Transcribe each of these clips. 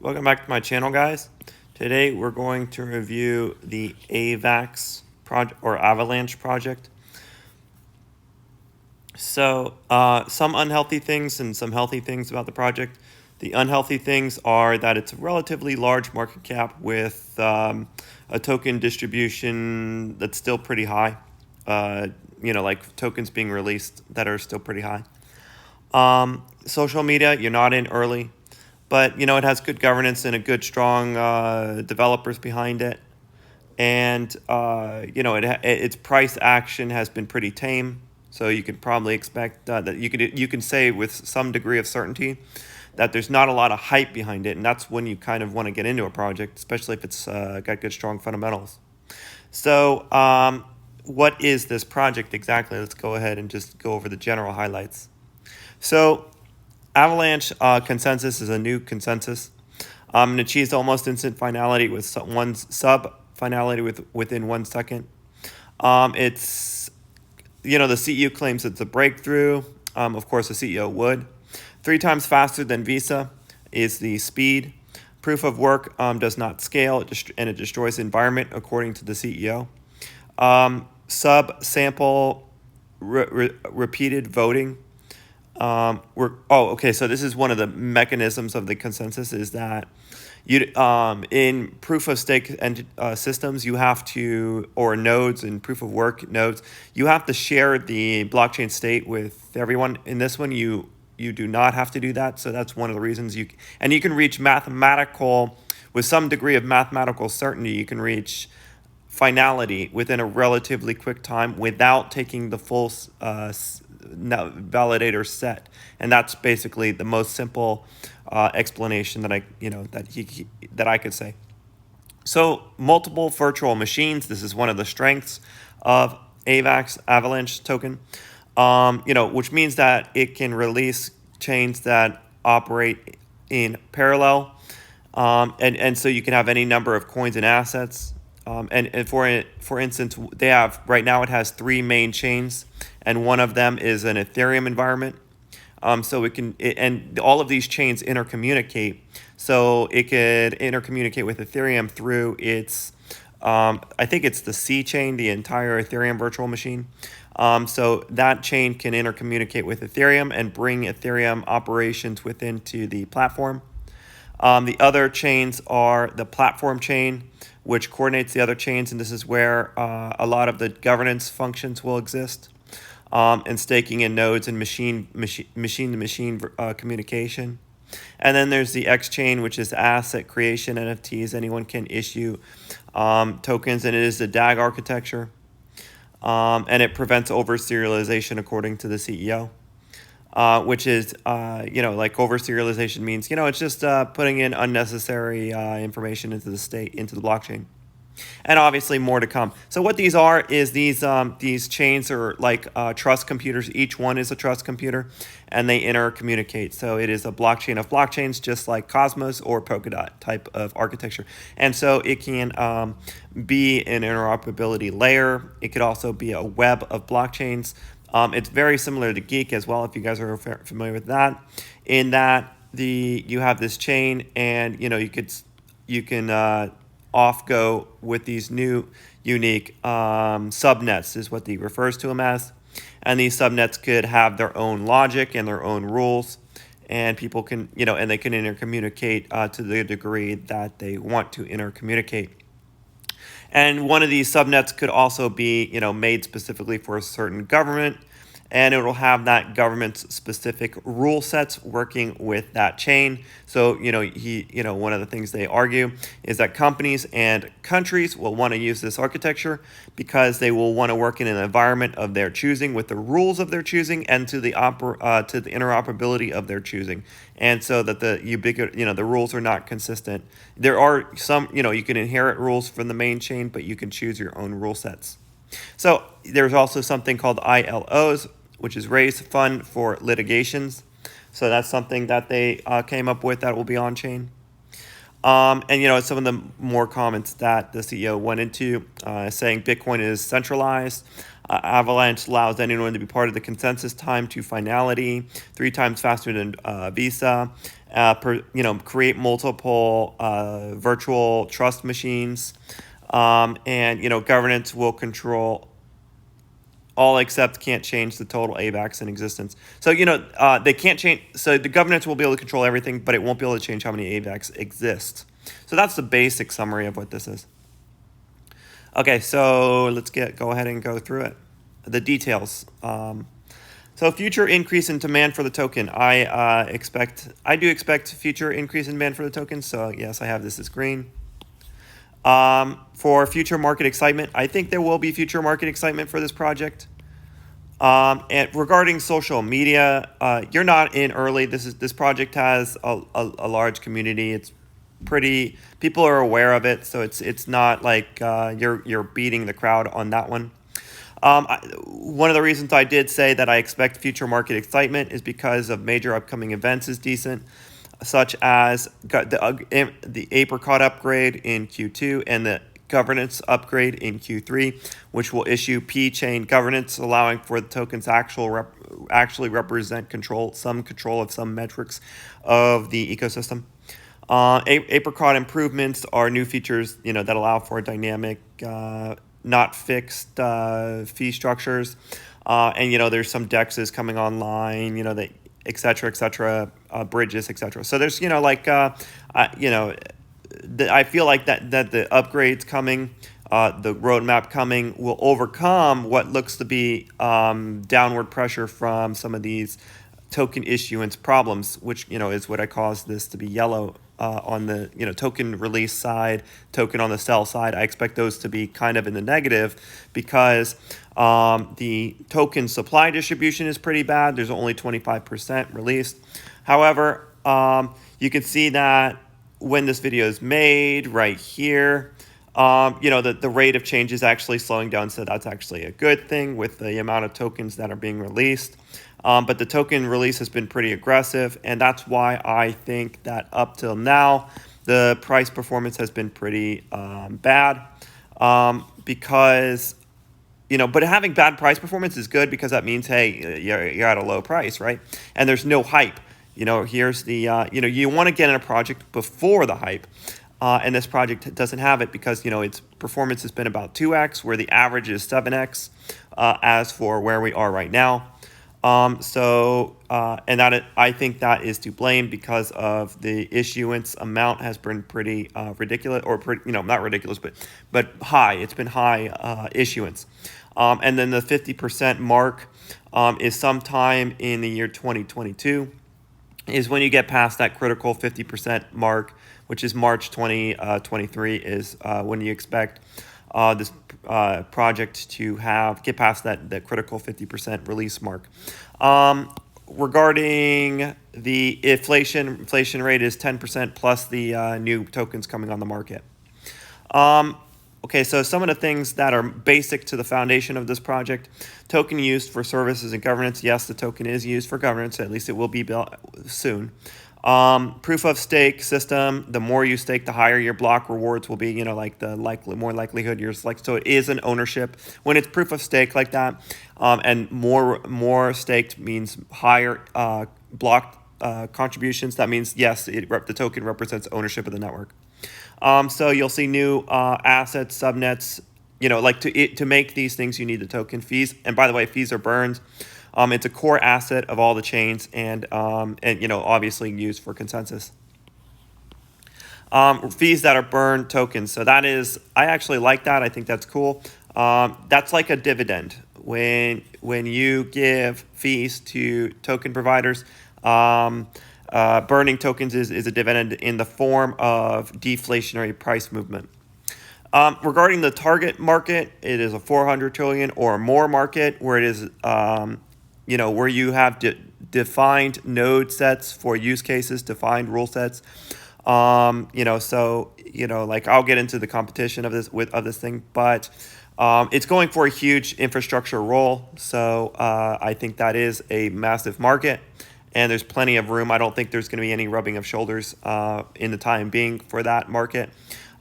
Welcome back to my channel, guys. Today we're going to review the Avax project or Avalanche project. So some unhealthy things and some healthy things about the project. The unhealthy things are that it's a relatively large market cap with a token distribution that's still pretty high. Like tokens being released that are still pretty high. Social media, you're not in early. But, it has good governance and a good, strong developers behind it. And, its price action has been pretty tame. So you can probably expect that you can say with some degree of certainty that there's not a lot of hype behind it. And that's when you kind of want to get into a project, especially if it's got good, strong fundamentals. So what is this project exactly? Let's go ahead and just go over the general highlights. So Avalanche consensus is a new consensus. It achieves almost instant finality with one sub-finality within 1 second. It's, the CEO claims it's a breakthrough. Of course, the CEO would. 3 times faster than Visa is the speed. Proof of work does not scale, and it destroys the environment, according to the CEO. Sub-sample repeated voting. So this is one of the mechanisms of the consensus is that in proof of stake systems, you have to, or nodes and proof of work nodes, you have to share the blockchain state with everyone. In this one, you do not have to do that. So that's one of the reasons you can reach with some degree of mathematical certainty, you can reach finality within a relatively quick time without taking the full validator set. And that's basically the most simple explanation that I could say. So multiple virtual machines. This is one of the strengths of Avax Avalanche token, which means that it can release chains that operate in parallel. And so you can have any number of coins and assets. And for instance, they have right now it has 3 main chains, and one of them is an Ethereum environment. So and all of these chains intercommunicate. So it could intercommunicate with Ethereum through its, I think it's the C chain, the entire Ethereum virtual machine. So that chain can intercommunicate with Ethereum and bring Ethereum operations into the platform. The other chains are the platform chain, which coordinates the other chains, and this is where a lot of the governance functions will exist, and staking in nodes and machine-to-machine communication. And then there's the X chain, which is asset creation, NFTs. Anyone can issue tokens, and it is the DAG architecture, and it prevents over-serialization, according to the CEO. Which is, like over-serialization means, it's just putting in unnecessary information into the blockchain. And obviously more to come. So what these are is these chains are like trust computers. Each one is a trust computer, and they intercommunicate. So it is a blockchain of blockchains, just like Cosmos or Polkadot type of architecture. And so it can be an interoperability layer. It could also be a web of blockchains. It's very similar to Geek as well, if you guys are familiar with that. In that you have this chain, and you can off go with these new unique subnets is what he refers to them as, and these subnets could have their own logic and their own rules, and people can and they can intercommunicate to the degree that they want to intercommunicate. And one of these subnets could also be, made specifically for a certain government, and it will have that government's specific rule sets working with that chain. So, one of the things they argue is that companies and countries will want to use this architecture because they will want to work in an environment of their choosing with the rules of their choosing and to the interoperability of their choosing. And so that the rules are not consistent. There are some, you can inherit rules from the main chain, but you can choose your own rule sets. So there's also something called ILOs, which is raise fund for litigations. So that's something that they came up with that will be on chain. And some of the more comments that the CEO went into, saying Bitcoin is centralized. Avalanche allows anyone to be part of the consensus time to finality, 3 times faster than Visa. create multiple virtual trust machines, and governance will control all except can't change the total AVAX in existence. So they can't change. So the governance will be able to control everything, but it won't be able to change how many AVAX exist. So that's the basic summary of what this is. Okay, so let's go ahead and go through it. The details. So future increase in demand for the token. I do expect future increase in demand for the token. So yes, I have this as green. For future market excitement, I think there will be future market excitement for this project. And regarding social media, you're not in early. This project has a large community. It's people are aware of it, so it's not like you're beating the crowd on that one. One of the reasons I did say that I expect future market excitement is because of major upcoming events is decent, such as the Apricot upgrade in Q2 and the governance upgrade in Q3, which will issue P-chain governance, allowing for the tokens actually represent some control of some metrics of the ecosystem. Apricot improvements are new features, that allow for dynamic, not fixed fee structures, and there's some dexes coming online, that et cetera, bridges, et cetera. So there's I feel like that the upgrades coming, the roadmap coming, will overcome what looks to be downward pressure from some of these token issuance problems, which is what I caused this to be yellow on the token release side, token on the sell side. I expect those to be kind of in the negative because the token supply distribution is pretty bad. There's only 25% released. However, you can see that when this video is made right here, the rate of change is actually slowing down, so that's actually a good thing with the amount of tokens that are being released. But the token release has been pretty aggressive, and that's why I think that up till now, the price performance has been pretty bad. Because, but having bad price performance is good because that means, hey, you're at a low price, right? And there's no hype. Here's the, you want to get in a project before the hype. And this project doesn't have it because, its performance has been about 2x, where the average is 7x, as for where we are right now. I think that is to blame because of the issuance amount has been pretty ridiculous, or not ridiculous, but high. It's been high issuance. And then the 50% mark is sometime in the year 2022 is when you get past that critical 50% mark, which is March 2023 is when you expect this project to get past that critical 50% release mark. Regarding the inflation rate is 10% plus the new tokens coming on the market. Okay, so some of the things that are basic to the foundation of this project: token used for services and governance. Yes, the token is used for governance. At least it will be built soon. Proof of stake system. The more you stake, the higher your block rewards will be. More likelihood you're so it is an ownership when it's proof of stake like that. And more staked means higher block contributions. That means yes, the token represents ownership of the network. So you'll see new assets, subnets. To make these things, you need the token fees. And by the way, fees are burned. It's a core asset of all the chains, and obviously used for consensus. Fees that are burned tokens. So that is, I actually like that. I think that's cool. That's like a dividend. When you give fees to token providers, burning tokens is a dividend in the form of deflationary price movement. Regarding the target market, it is a 400 trillion or more market where it is, where you have defined node sets for use cases, defined rule sets. I'll get into the competition of this thing, but it's going for a huge infrastructure role. So I think that is a massive market, and there's plenty of room. I don't think there's going to be any rubbing of shoulders in the time being for that market,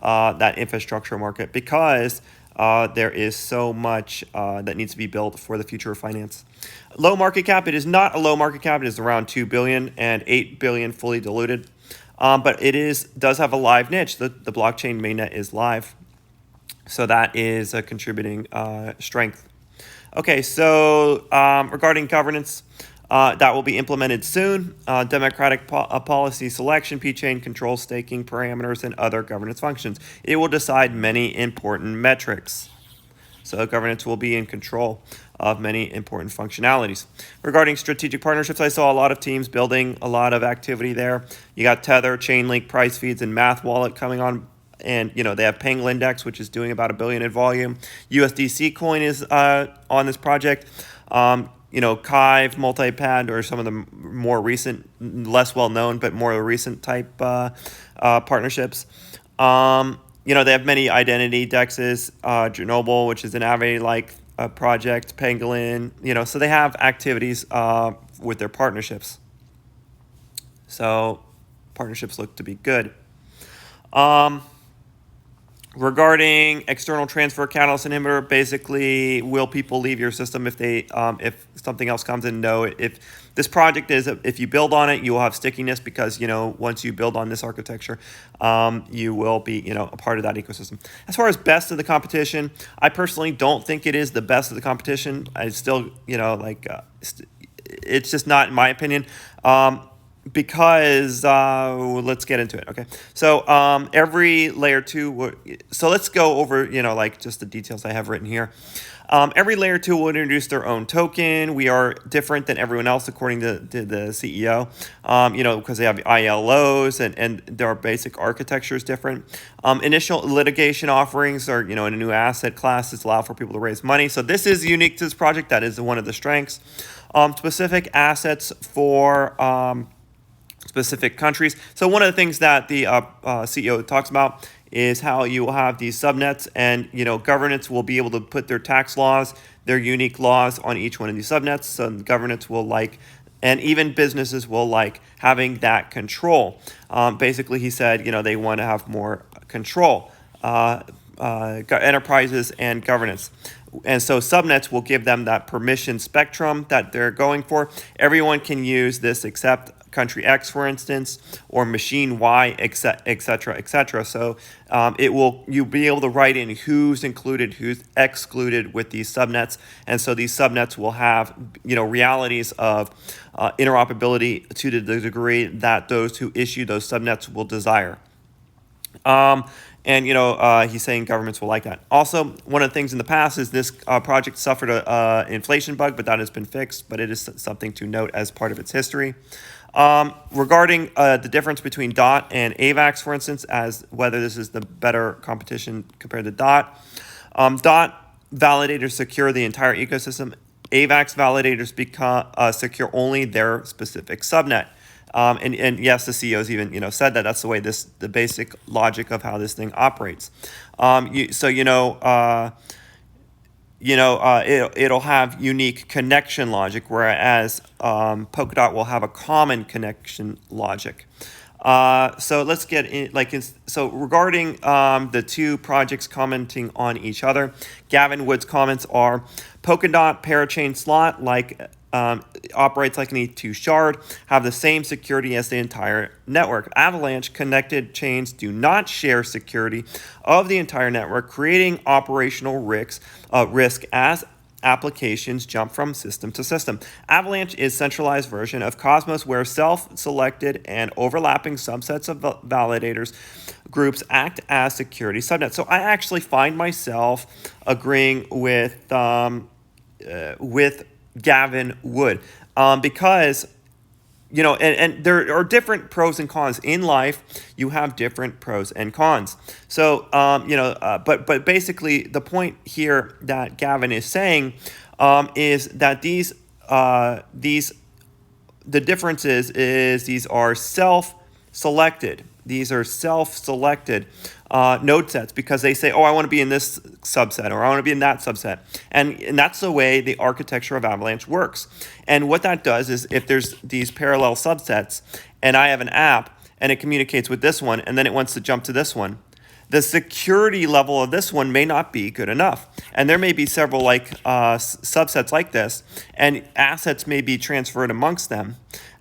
that infrastructure market, because There is so much that needs to be built for the future of finance. Low market cap. It is not a low market cap. It is around 2 billion and 8 billion fully diluted. But it does have a live niche. The blockchain mainnet is live. So that is a contributing strength. Okay, so regarding governance, that will be implemented soon. Democratic policy selection, P-chain control, staking parameters, and other governance functions. It will decide many important metrics. So governance will be in control of many important functionalities. Regarding strategic partnerships, I saw a lot of teams building a lot of activity there. You got Tether, Chainlink, Price Feeds, and Math Wallet coming on. And, they have Penguindex, which is doing about $1 billion in volume. USDC coin is on this project. Kive, Multipad, or some of the more recent, less well-known, but more recent type partnerships. They have many identity dexes, Chernobyl, which is an Aave-like project, Pangolin, so they have activities with their partnerships. So partnerships look to be good. Regarding external transfer catalyst inhibitor, basically, will people leave your system if if something else comes in? No. If this project if you build on it, you will have stickiness because, once you build on this architecture, you will be, a part of that ecosystem. As far as best of the competition, I personally don't think it is the best of the competition. I still, it's just not, in my opinion. Because let's get into it. Okay, so every layer 2 so let's go over just the details I have written here. Every layer 2 will introduce their own token. We are different than everyone else according to the CEO, because they have ILOs and their basic architecture is different. Initial litigation offerings are in a new asset class that allow for people to raise money. So this is unique to this project. That is one of the strengths. Specific assets for specific countries. So one of the things that the CEO talks about is how you will have these subnets, and governance will be able to put their tax laws, their unique laws on each one of these subnets. So governance will and even businesses will having that control. Basically, he said, they want to have more control, enterprises and governance. And so subnets will give them that permission spectrum that they're going for. Everyone can use this except country X, for instance, or machine Y, etc. So you'll be able to write in who's included, who's excluded with these subnets. And so these subnets will have, realities of interoperability to the degree that those who issue those subnets will desire. He's saying governments will like that. Also, one of the things in the past is this project suffered an inflation bug, but that has been fixed. But it is something to note as part of its history. Regarding the difference between DOT and Avax, for instance, as whether this is the better competition compared to DOT. DOT validators secure the entire ecosystem. Avax validators secure only their specific subnet. And yes, the CEO's even said that that's the way the basic logic of how this thing operates. It'll have unique connection logic, whereas Polkadot will have a common connection logic. So let's get in, so regarding the two projects commenting on each other, Gavin Wood's comments are Polkadot parachain slot operates like an E2 shard, have the same security as the entire network. Avalanche connected chains do not share security of the entire network, creating operational risk as applications jump from system to system. Avalanche is a centralized version of Cosmos where self-selected and overlapping subsets of validators groups act as security subnets. So I actually find myself agreeing with Gavin Wood because and there are different pros and cons in life. You have different pros and cons. So but basically the point here that Gavin is saying is that the difference is these are self-selected. These are self-selected node sets because they say, oh, I want to be in this subset or I want to be in that subset. And that's the way the architecture of Avalanche works. And what that does is if there's these parallel subsets and I have an app and it communicates with this one and then it wants to jump to this one, the security level of this one may not be good enough. And there may be several subsets like this, and assets may be transferred amongst them.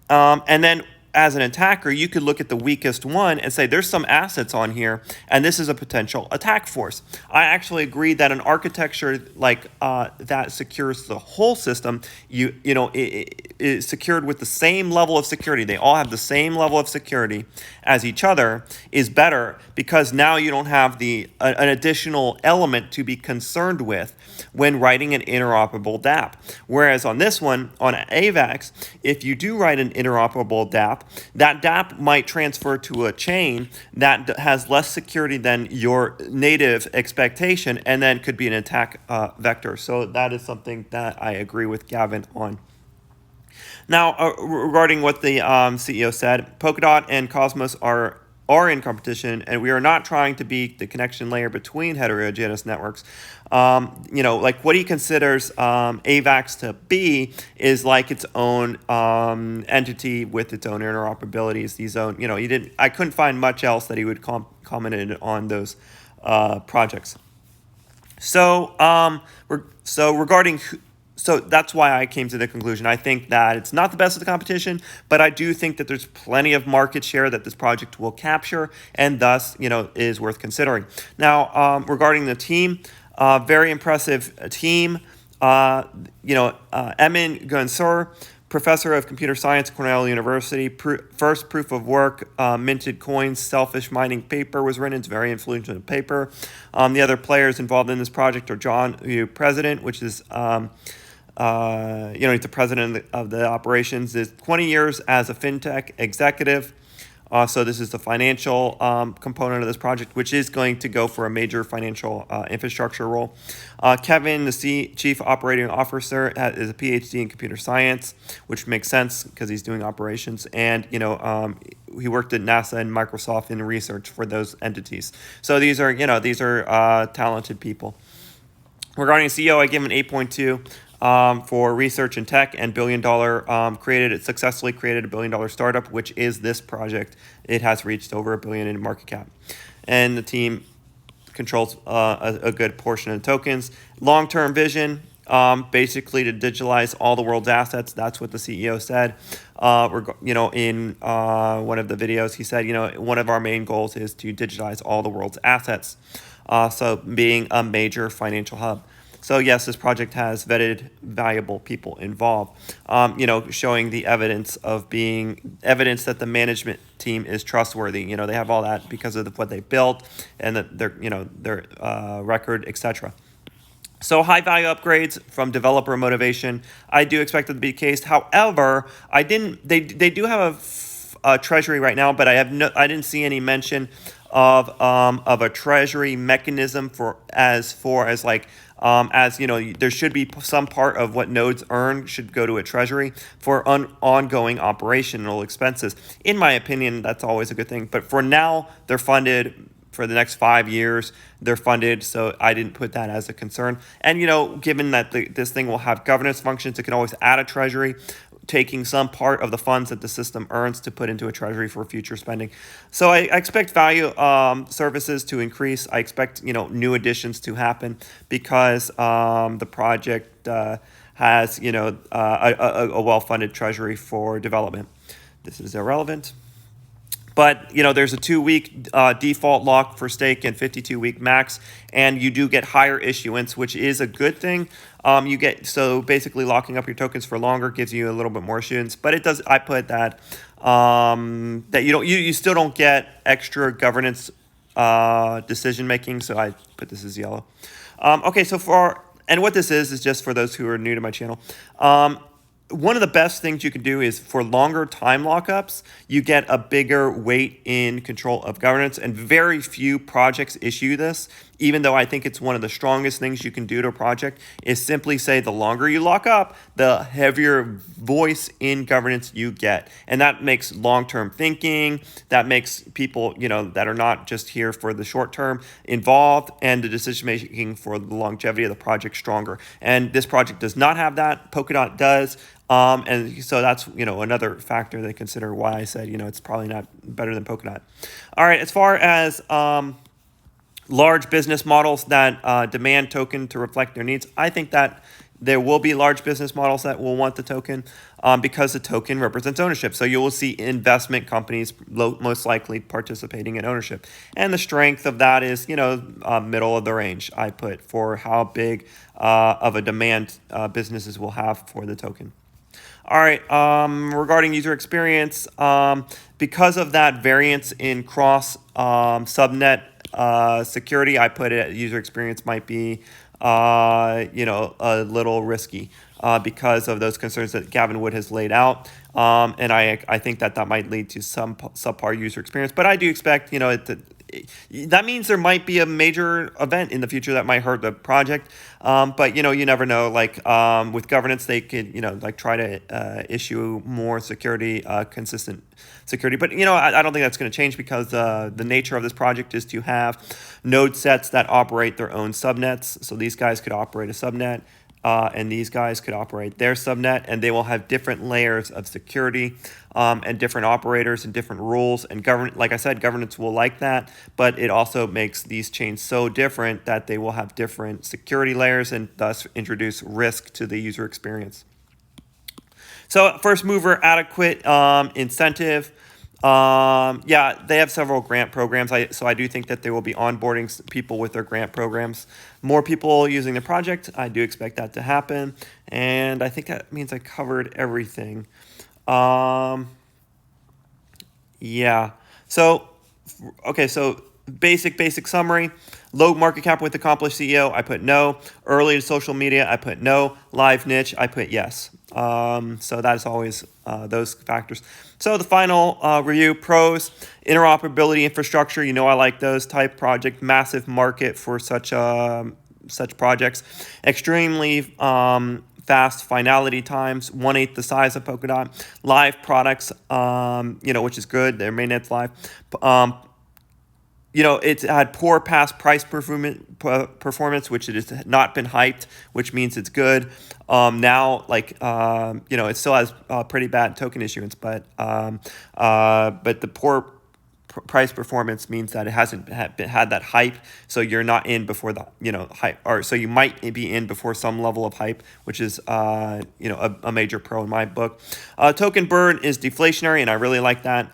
And then as an attacker, you could look at the weakest one and say, there's some assets on here, and this is a potential attack force. I actually agree that an architecture like that secures the whole system, it is secured with the same level of security. They all have the same level of security as each other is better, because now you don't have an additional element to be concerned with when writing an interoperable DApp. Whereas on this one, on Avax, if you do write an interoperable DApp, that DApp might transfer to a chain that has less security than your native expectation, and then could be an attack vector. So that is something that I agree with Gavin on. Now, regarding what the CEO said, Polkadot and Cosmos are in competition, and we are not trying to be the connection layer between heterogeneous networks. Like what he considers Avax to be is like its own entity with its own interoperabilities. I couldn't find much else that he would commented on those projects. So that's why I came to the conclusion. I think that it's not the best of the competition, but I do think that there's plenty of market share that this project will capture, and thus, is worth considering. Now, regarding the team, very impressive team. Emin Gunsur, professor of computer science at Cornell University, first proof of work, minted coins, selfish mining paper was written. It's a very influential paper. The other players involved in this project are John, who president, which is he's the president of the operations, is 20 years as a fintech executive. So this is the financial component of this project, which is going to go for a major financial infrastructure role. Kevin, the chief operating officer, is a PhD in computer science, which makes sense because he's doing operations. And, he worked at NASA and Microsoft in research for those entities. So these are talented people. Regarding CEO, I give him an 8.2. For research and tech, and successfully created $1 billion startup, which is this project. It has reached over $1 billion in market cap, and the team controls a good portion of the tokens. Long-term vision, basically to digitalize all the world's assets. That's what the CEO said. In one of the videos, he said, one of our main goals is to digitalize all the world's assets. So being a major financial hub. So yes, this project has vetted valuable people involved, showing the evidence that the management team is trustworthy. They have all that because of what they built and their record, etc. So high value upgrades from developer motivation, I do expect it to be the case. However, they do have a treasury right now, but I didn't see any mention of a treasury mechanism there should be some part of what nodes earn should go to a treasury for ongoing operational expenses. In my opinion, that's always a good thing. But for now, they're funded for the next 5 years. They're funded, so I didn't put that as a concern. And, given that this thing will have governance functions, it can always add a treasury, taking some part of the funds that the system earns to put into a treasury for future spending. So I expect value services to increase. I expect new additions to happen because the project has a well-funded treasury for development. This is irrelevant. But, there's a 2-week default lock for stake and 52-week max, and you do get higher issuance, which is a good thing. So basically locking up your tokens for longer gives you a little bit more issuance, but it does, I put that you still don't get extra governance decision making, so I put this as yellow. Okay, and what this is just for those who are new to my channel. One of the best things you can do is for longer time lockups, you get a bigger weight in control of governance, and very few projects issue this, even though I think it's one of the strongest things you can do to a project, is simply say the longer you lock up, the heavier voice in governance you get. And that makes long-term thinking, that makes people, that are not just here for the short term involved, and the decision-making for the longevity of the project stronger. And this project does not have that. Polkadot does. And so that's, another factor to consider why I said, it's probably not better than Polkadot. All right, as far as large business models that demand token to reflect their needs. I think that there will be large business models that will want the token because the token represents ownership. So you will see investment companies most likely participating in ownership. And the strength of that is, middle of the range, I put, for how big of a demand businesses will have for the token. All right, regarding user experience, because of that variance in cross subnet security, I put it user experience might be, a little risky because of those concerns that Gavin Wood has laid out. And I think that might lead to some subpar user experience. But I do expect, that means there might be a major event in the future that might hurt the project. But, you never know. Like with governance, they could, try to issue more security, consistent security. But, I don't think that's going to change because the nature of this project is to have node sets that operate their own subnets. So these guys could operate a subnet. And these guys could operate their subnet, and they will have different layers of security and different operators and different rules. And like I said, governance will like that, but it also makes these chains so different that they will have different security layers and thus introduce risk to the user experience. So first mover adequate incentive. Yeah, they have several grant programs. So I do think that they will be onboarding people with their grant programs. More people using the project. I do expect that to happen. And I think that means I covered everything. Yeah. So, okay, so basic summary. Low market cap with accomplished CEO, I put no. Early to social media, I put no. Live niche, I put yes. So that's always those factors. So the final review, pros, interoperability infrastructure. I like those type project. Massive market for such projects. Extremely fast finality times, 1/8 the size of Polkadot. Live products, which is good. Their mainnet's live. It's had poor past price performance, which it has not been hyped, which means it's good. Now, it still has pretty bad token issuance, but the poor price performance means that it hasn't had that hype, so you're not in before the hype, or so you might be in before some level of hype, which is a major pro in my book. Token burn is deflationary, and I really like that.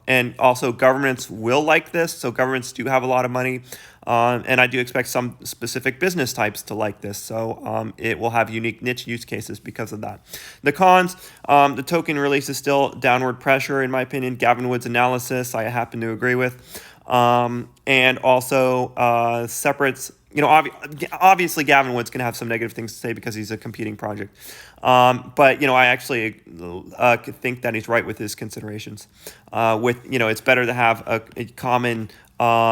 And also governments will like this, so governments do have a lot of money. And I do expect some specific business types to like this. So it will have unique niche use cases because of that. The cons, the token release is still downward pressure, in my opinion. Gavin Wood's analysis, I happen to agree with. And also separates, obviously Gavin Wood's going to have some negative things to say because he's a competing project. But, I actually think that he's right with his considerations. It's better to have a common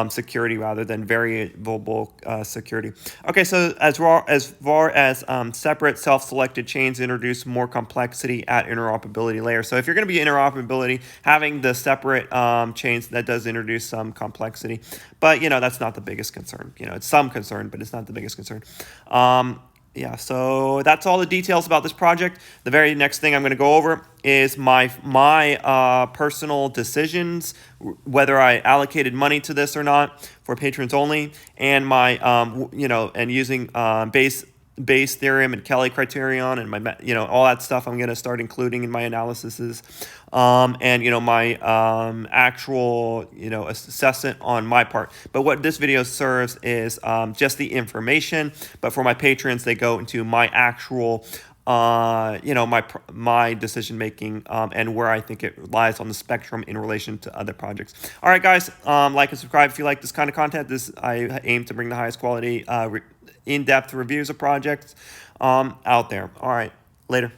security rather than variable security. Okay, so as far as separate self-selected chains introduce more complexity at interoperability layer. So if you're going to be interoperability, having the separate chains, that does introduce some complexity. But, that's not the biggest concern. It's some concern, but it's not the biggest concern. Yeah, so that's all the details about this project. The very next thing I'm going to go over is my personal decisions, whether I allocated money to this or not for patrons only, and my and using base theorem and Kelly criterion and my all that stuff I'm going to start including in my analyses, and my actual assessment on my part. But what this video serves is just the information, but for my patrons they go into my actual my decision making and where I think it lies on the spectrum in relation to other projects. All right, guys, like and subscribe if you like this kind of content. I aim to bring the highest quality in-depth reviews of projects out there. All right, later.